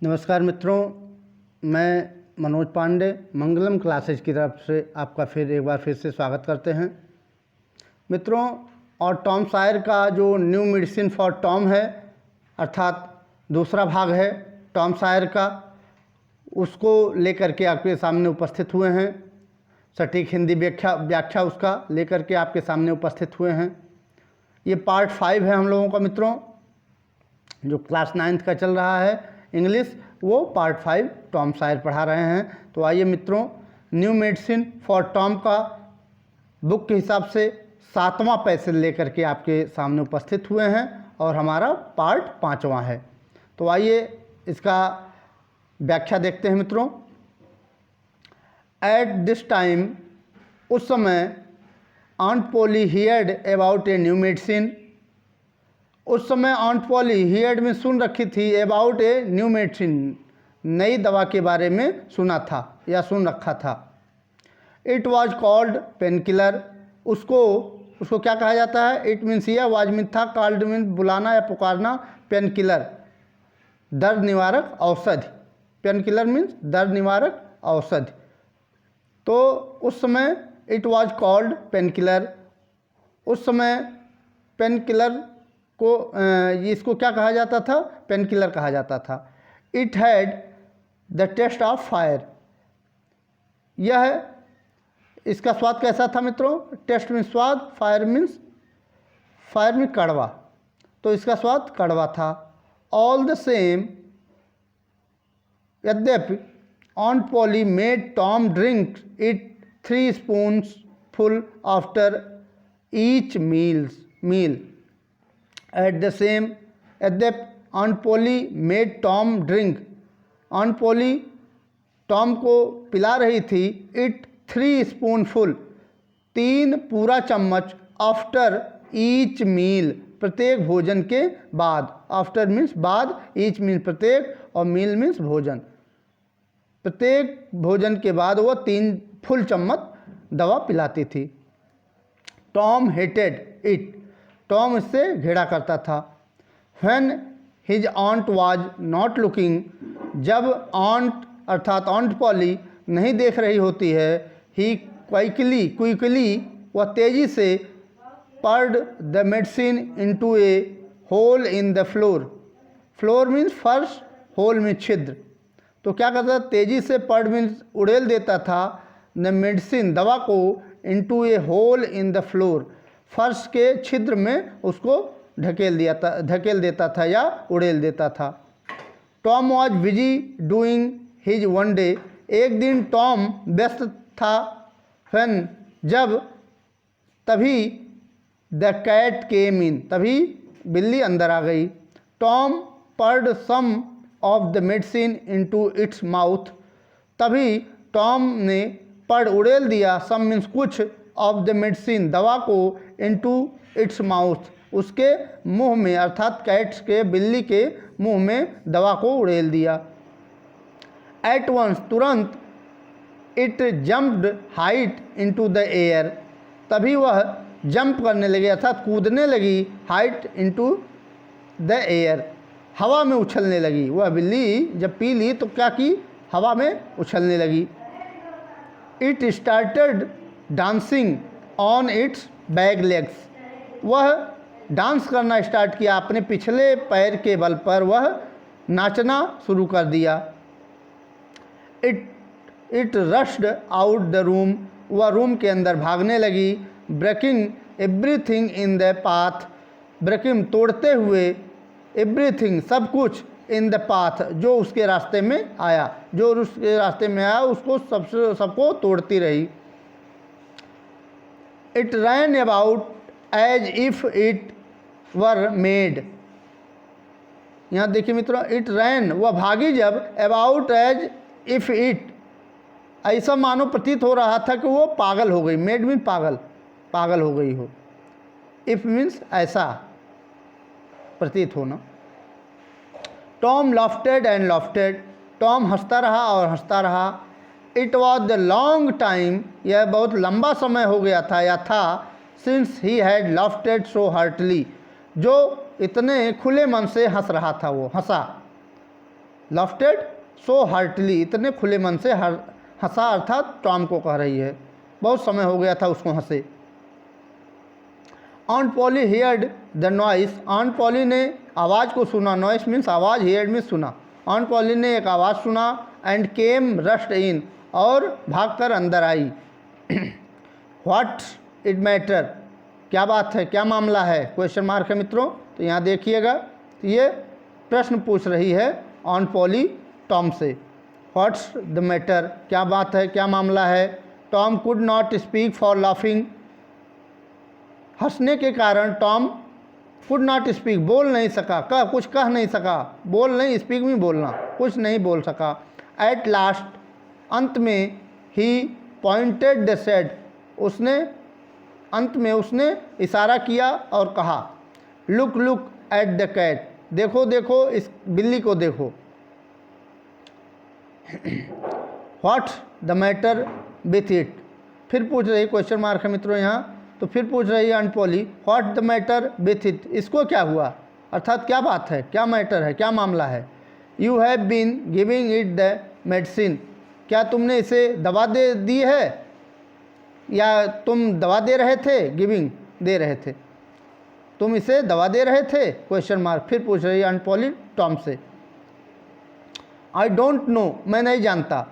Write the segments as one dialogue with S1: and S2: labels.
S1: नमस्कार मित्रों, मैं मनोज पांडे मंगलम क्लासेज की तरफ से आपका एक बार फिर से स्वागत करते हैं मित्रों। और टॉम सायर का जो न्यू मेडिसिन फॉर टॉम है, अर्थात दूसरा भाग है टॉम सायर का, उसको लेकर के आपके सामने उपस्थित हुए हैं। सटीक हिंदी व्याख्या उसका लेकर के आपके सामने उपस्थित हुए हैं। ये पार्ट 5 है हम लोगों का मित्रों, जो क्लास 9th का चल रहा है इंग्लिश, वो पार्ट 5 टॉम सायर पढ़ा रहे हैं। तो आइए मित्रों, न्यू मेडिसिन फॉर टॉम का बुक के हिसाब से 7वां पैसेज लेकर के आपके सामने उपस्थित हुए हैं और हमारा पार्ट 5वां है। तो आइए इसका व्याख्या देखते हैं मित्रों। एट दिस टाइम, उस समय, aunt Polly heard about a new medicine. उस समय आंट पॉली हियर्ड में सुन रखी थी अबाउट ए न्यू मेडिसिन, नई दवा के बारे में सुना था या सुन रखा था। It was called pain killer. उसको क्या कहा जाता है? इट मीन्स यह, वाज मीन था, कॉल्ड मीन्स बुलाना या पुकारना, पेन किलर दर्द निवारक औषधि। पेन किलर मीन्स दर्द निवारक औषधि। तो उस समय it was called pain killer, उस समय पेन किलर को इसको क्या कहा जाता था? पेन किलर कहा जाता था। It had the taste of fire. इसका स्वाद कैसा था मित्रों? टेस्ट मीन्स स्वाद, फायर मीन्स कड़वा, तो इसका स्वाद कड़वा था। ऑल द सेम, यद्यपि, aunt Polly made Tom drink it 3 spoons full after each meal. At the same, यद्यपि, Aunt Polly made Tom drink, Aunt Polly Tom को पिला रही थी, इट 3 स्पूनफुल, 3 पूरा चम्मच, आफ्टर ईच मील, प्रत्येक भोजन के बाद। आफ्टर मीन्स बाद, ईच मीन्स प्रत्येक, और मील मीन्स भोजन। प्रत्येक भोजन के बाद वो 3 फुल चम्मच दवा पिलाती थी। टॉम हेटेड इट, टॉम इससे घृणा करता था। When his ऑन्ट was not looking, जब ऑन्ट अर्थात ऑन्ट पॉली नहीं देख रही होती है, ही क्विकली वह तेजी से, poured the medicine into a hole in the floor. Floor means फर्श, होल मीन्स छिद्र। तो क्या करता था? तेजी से, पर्ड मीन्स उड़ेल देता था, द मेडिसिन दवा को, into a hole in the floor, फर्श के छिद्र में उसको ढकेल देता था या उड़ेल देता था। Tom was busy doing his one day, एक दिन टॉम व्यस्त था। व्हेन, जब, तभी, द कैट केम इन, तभी बिल्ली अंदर आ गई। Tom poured some of the medicine into its mouth, तभी टॉम ने पर्ड उड़ेल दिया, सम मीन्स कुछ, ऑफ द मेडिसिन दवा को, इनटू इट्स माउथ, उसके मुंह में, अर्थात कैट्स के, बिल्ली के मुंह में दवा को उड़ेल दिया। एट वंस, तुरंत, it jumped height into the air, तभी वह जंप करने लगी, अर्थात कूदने लगी, हाइट इनटू द एयर, हवा में उछलने लगी। वह बिल्ली जब पी ली तो क्या की? हवा में उछलने लगी। It started dancing on it's back legs, वह डांस करना स्टार्ट किया, अपने पिछले पैर के बल पर वह नाचना शुरू कर दिया। It rushed out the room, वह रूम के अंदर भागने लगी। Breaking everything in the path, breaking तोड़ते हुए, एवरीथिंग सब कुछ, इन द पाथ जो उसके रास्ते में आया, उसको सबको तोड़ती रही। It ran about as if it were mad, यहाँ देखिए मित्रों, इट रैन, वह भागी जब, अबाउट एज इफ इट, ऐसा मानो प्रतीत हो रहा था कि वो पागल हो गई। मेड मीन पागल हो गई हो, इफ मीन्स ऐसा प्रतीत होना। Tom laughed and laughed, Tom हंसता रहा और हंसता रहा। It was the long time, यह बहुत लंबा समय हो गया था या था, since he had laughed so heartily, जो इतने खुले मन से हंस रहा था, वो हंसा। लफ्टेड सो हार्टली, इतने खुले मन से हंसा, अर्थात टॉम को कह रही है, बहुत समय हो गया था उसको हंसे। ऑन्ट poly heard the noise, ऑन्ट poly ने आवाज़ को सुना, नॉइस मीन्स आवाज़, हियर्ड मीन्स सुना। ऑन्ट पॉली ने एक आवाज़ सुना, एंड केम रश्ड इन, और भागकर अंदर आई। व्हाट इट मैटर, क्या बात है, क्या मामला है, क्वेश्चन मार्क है मित्रों। तो यहाँ देखिएगा, तो ये प्रश्न पूछ रही है ऑन्ट पॉली टॉम से, व्हाट्स द मैटर, क्या बात है, क्या मामला है। Tom could not speak for laughing, हंसने के कारण टॉम कुड नॉट स्पीक, बोल नहीं सका, कुछ कह नहीं सका, बोल नहीं, स्पीक में बोलना, कुछ नहीं बोल सका। एट लास्ट, अंत में, ही पॉइंटेड द सेड, उसने अंत में उसने इशारा किया और कहा, look look at the cat, देखो देखो इस बिल्ली को देखो। What the matter with it, फिर पूछ रही, क्वेश्चन मार्क है मित्रों यहाँ, तो फिर पूछ रही है ऑन्ट poly, what the matter with it, इसको क्या हुआ, अर्थात क्या बात है, क्या मैटर है, क्या मामला है। You have been giving it the medicine, क्या तुमने इसे दवा दे दी है, या तुम दवा दे रहे थे, गिविंग दे रहे थे, तुम इसे दवा दे रहे थे, क्वेश्चन मार्क। फिर पूछ रही है ऑन्ट पॉली टॉम से। आई डोंट नो, मैं नहीं जानता,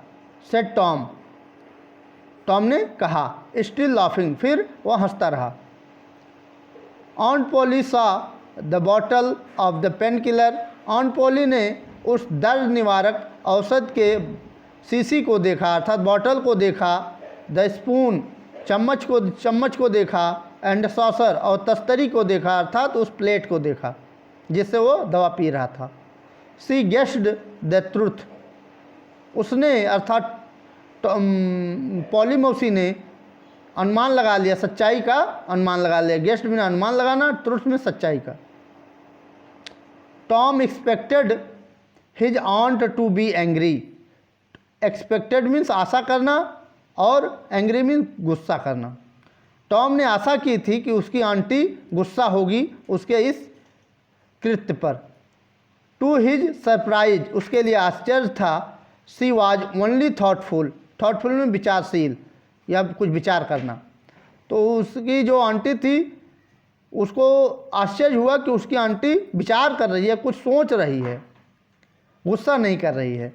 S1: सेड टॉम, टॉम ने कहा। स्टिल लाफिंग, फिर वह हंसता रहा। ऑन्ट पॉली सा the bottle of the pain killer, ऑन्ट poly ने उस दर्द निवारक औषध के शीशी को देखा, अर्थात बॉटल को देखा। द स्पून, चम्मच को देखा। एंड सॉसर, और तस्तरी को देखा, अर्थात उस प्लेट को देखा जिससे वो दवा पी रहा था। सी गेस्ड द ट्रुथ, उसने अर्थात पॉली मौसी ने अनुमान लगा लिया, सच्चाई का अनुमान लगा लिया। गेस्ट में अनुमान लगाना, ट्रुथ में सच्चाई का। Tom expected his aunt to be angry, expected means आशा करना, और एंग्री मीन्स गुस्सा करना। टॉम ने आशा की थी कि उसकी आंटी गुस्सा होगी उसके इस कृत्य पर। टू हिज सरप्राइज, उसके लिए आश्चर्य था। She was only thoughtful, thoughtful में विचारशील या कुछ विचार करना। तो उसकी जो आंटी थी उसको आश्चर्य हुआ कि उसकी आंटी विचार कर रही है, कुछ सोच रही है, गुस्सा नहीं कर रही है।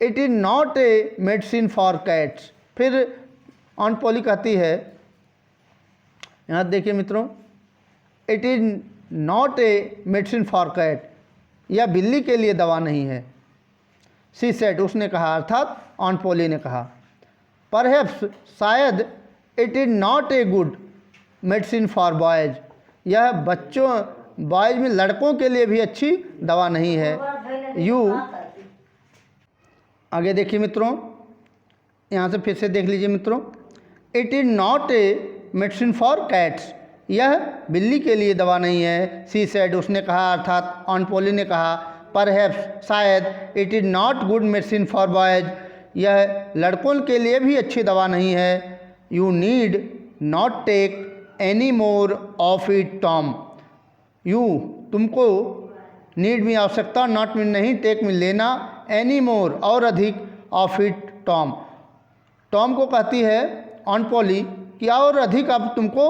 S1: It is not a medicine for cats, फिर ऑन्ट पॉली कहती है, यहाँ देखिए मित्रों, it is not a medicine for cat, यह बिल्ली के लिए दवा नहीं है। सी सेड, उसने कहा, अर्थात ऑन्ट पॉली ने कहा। परहैप्स, शायद, it is not a good medicine for boys, यह बच्चों, बॉयज़ में लड़कों के लिए भी अच्छी दवा नहीं है। यू, आगे देखिए मित्रों, यहाँ से फिर से देख लीजिए मित्रों, it is not a medicine for cats, यह बिल्ली के लिए दवा नहीं है। सी सेड, उसने कहा, अर्थात ऑन्ट पॉली ने कहा। परहैप्स, शायद, it is not good medicine for boys, यह लड़कों के लिए भी अच्छी दवा नहीं है। You need not take any more of it Tom, you, तुमको, नीड में आवश्यकता, नॉट में नहीं, टेक में लेना, एनी मोर, और अधिक, ऑफ इट टॉम, टॉम को कहती है ऑन्ट पॉली कि और अधिक अब तुमको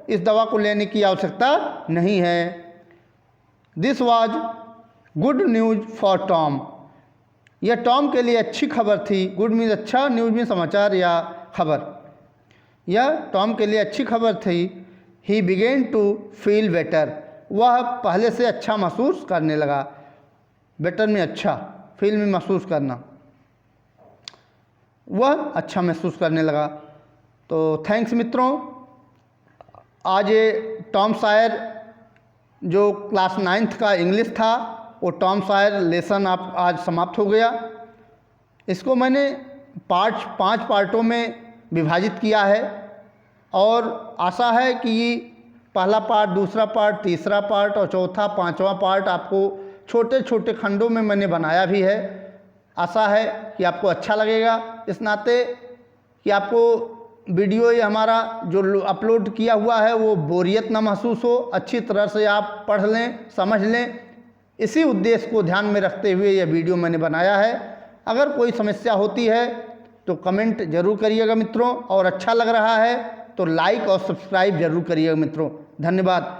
S1: इस दवा को लेने की आवश्यकता नहीं है। This was good news for Tom, यह टॉम के लिए अच्छी खबर थी। गुड मीन्स अच्छा, न्यूज़ में समाचार या खबर, यह टॉम के लिए अच्छी खबर थी। He began to feel better, वह पहले से अच्छा महसूस करने लगा। बेटर में अच्छा, फील में महसूस करना, वह अच्छा महसूस करने लगा। तो थैंक्स मित्रों, आज ये टॉम सॉयर जो क्लास 9th का इंग्लिश था, वो टॉम सॉयर लेसन आप आज समाप्त हो गया। इसको मैंने 5 पार्टों में विभाजित किया है, और आशा है कि पहला पार्ट, दूसरा पार्ट, तीसरा पार्ट और चौथा, 5वां पार्ट आपको छोटे छोटे खंडों में मैंने बनाया भी है। आशा है कि आपको अच्छा लगेगा, इस नाते कि आपको वीडियो ये हमारा जो अपलोड किया हुआ है वो बोरियत ना महसूस हो, अच्छी तरह से आप पढ़ लें, समझ लें। इसी उद्देश्य को ध्यान में रखते हुए यह वीडियो मैंने बनाया है। अगर कोई समस्या होती है तो कमेंट जरूर करिएगा मित्रों, और अच्छा लग रहा है तो लाइक और सब्सक्राइब जरूर करिएगा मित्रों। धन्यवाद।